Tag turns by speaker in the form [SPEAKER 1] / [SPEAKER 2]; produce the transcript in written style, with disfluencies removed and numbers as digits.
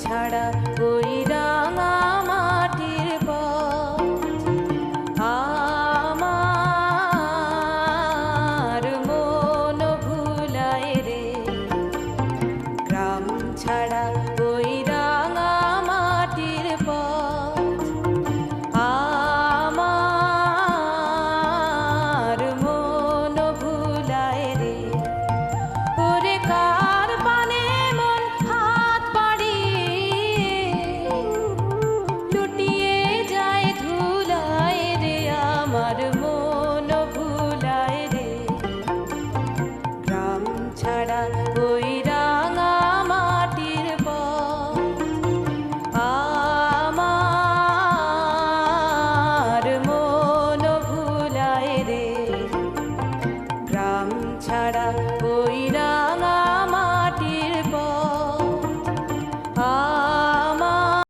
[SPEAKER 1] ছাড়া ওই রাঙা মাটির পথ আমার মন ভুলায় রে। গ্রাম ছাড়া ওই রাঙা মাটির পথ আমার মন ভুলায় রে। ওরে কার পানে মন হাত বাড়িয়ে লুটিয়ে যায় ধুলায় রে, আমার মন ভুলায় রে। গ্রাম ছাড়া ওই রাঙা মাটির পথ আমার মন ভুলায় রে। গ্রাম ছাড়া ওই রাঙা মাটির পথ